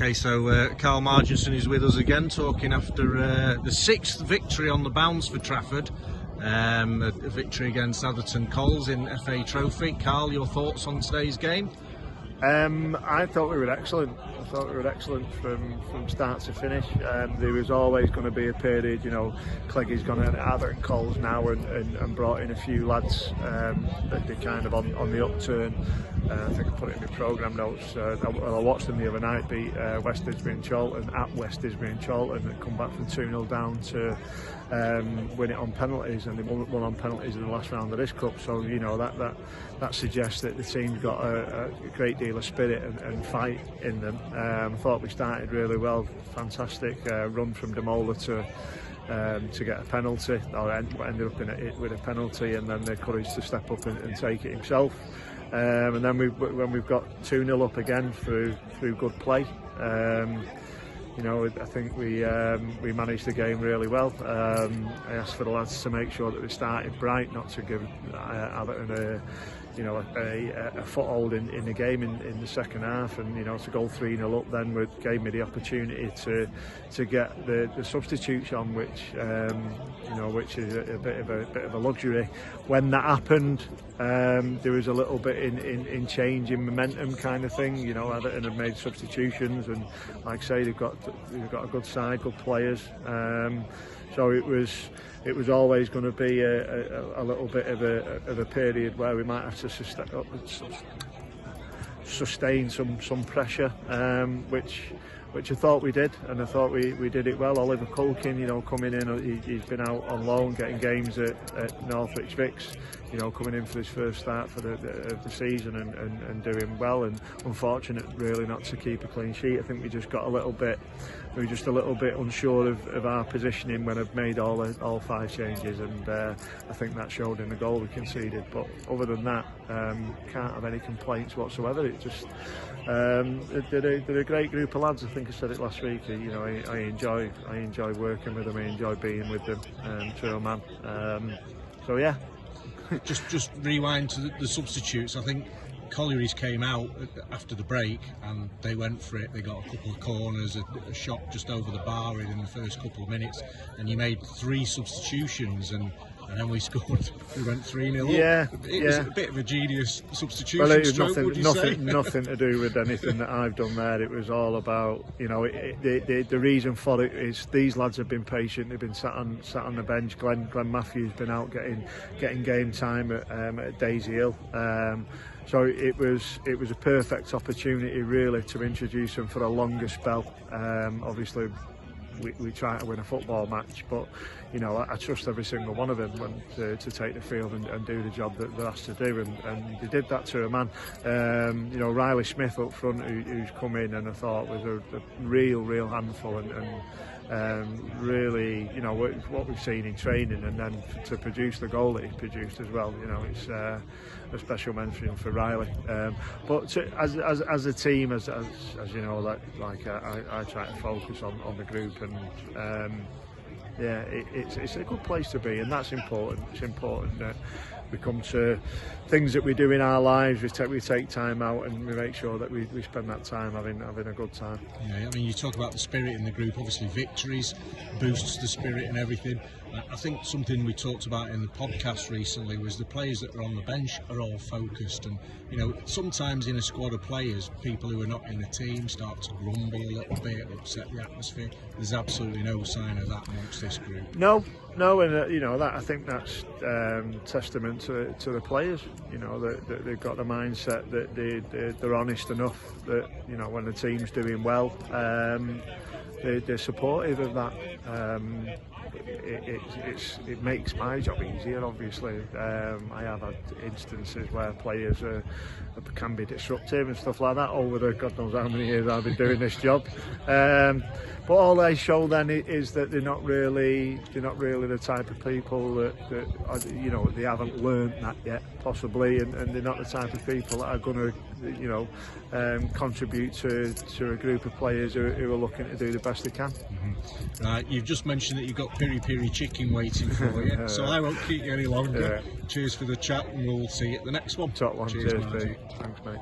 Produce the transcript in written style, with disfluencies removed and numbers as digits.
Okay, so Carl Marginson is with us again, talking after the 6th victory on the bounce for Trafford, a victory against Atherton Collieries in FA Trophy. Carl, your thoughts on today's game? I thought we were excellent. I thought we were excellent from start to finish. There was always going to be a period, Cleggie's gone at Atherton Collieries now and brought in a few lads that they're kind of on the upturn. I think I put it in my programme notes. I watched them the other night beat West Didsbury and Chorlton at West Didsbury and Chorlton and come back from 2-0 down to win it on penalties, and they won on penalties in the last round of this cup. So that suggests that the team's got a great deal of spirit and fight in them. I thought we started really well. Fantastic run from Demola to get a penalty, or ended up in it with a penalty, and then the courage to step up and take it himself. And then when we've got 2-0 up again through good play, I think we managed the game really well. I asked for the lads to make sure that they started bright, not to give Atherton a foothold in the game in the second half, and to go 3-0 up then gave me the opportunity to get the substitutes on, which is a bit of a luxury. When that happened, there was a little bit in change in momentum kind of thing. Atherton had made substitutions, and like I say, they've got a good side, good players. So it was always going to be a little bit of a period where we might have to sustain some pressure, which I thought we did, and I thought we did it well. Oliver Culkin, coming in, he's been out on loan, getting games at Northwich Vicks, coming in for his first start for the season and doing well, and unfortunate really not to keep a clean sheet. I think we were just a little bit unsure of our positioning when I've made all 5 changes, and I think that showed in the goal we conceded. But other than that, can't have any complaints whatsoever. It just they're a great group of lads. I think I said it last week. I enjoy working with them. I enjoy being with them. True man. So yeah. Just rewind to the substitutes. I think Collieries came out after the break and they went for it. They got a couple of corners, a shot just over the bar in the first couple of minutes, and you made 3 substitutions, and then we scored. We went 3-0 yeah, up. It was a bit of a genius substitution. Well, it was stroke, nothing to do with anything that I've done there. It was all about, the reason for it is these lads have been patient. They've been sat on the bench. Glenn Matthews been out getting game time at Daisy Hill. So it was a perfect opportunity really to introduce them for a longer spell. Obviously, we try to win a football match, but I trust every single one of them to take the field and do the job that they're asked to do, and they did that to a man. Riley Smith up front, who's come in, and I thought was a real handful, and really, what we've seen in training, and then to produce the goal that he produced as well. It's a special mention for Riley. But as a team, as you know, I try to focus on the group, and it's a good place to be, and that's important. It's important that we come to things that we do in our lives. We take time out and we make sure that we spend that time having a good time. Yeah, I mean, you talk about the spirit in the group. Obviously, victories boosts the spirit and everything. I think something we talked about in the podcast recently was the players that are on the bench are all focused, and sometimes in a squad of players, people who are not in the team start to grumble a little bit, upset the atmosphere. There's absolutely no sign of that amongst this group. No, and that I think that's testament to the players. That they've got the mindset that they're honest enough that when the team's doing well, they're supportive of that. It makes my job easier, obviously. I have had instances where players can be disruptive and stuff like that over the God knows how many years I've been doing this job. But all they show then is that they're not really the type of people that they haven't learned that yet, possibly, and they're not the type of people that are going to contribute to a group of players who are looking to do the best they can. Mm-hmm. Right, you've just mentioned that you've got piri chicken waiting for you, so I won't keep you any longer. Cheers for the chat, and we'll see you at the next one. Top one. Cheers, Margy. Thanks, mate.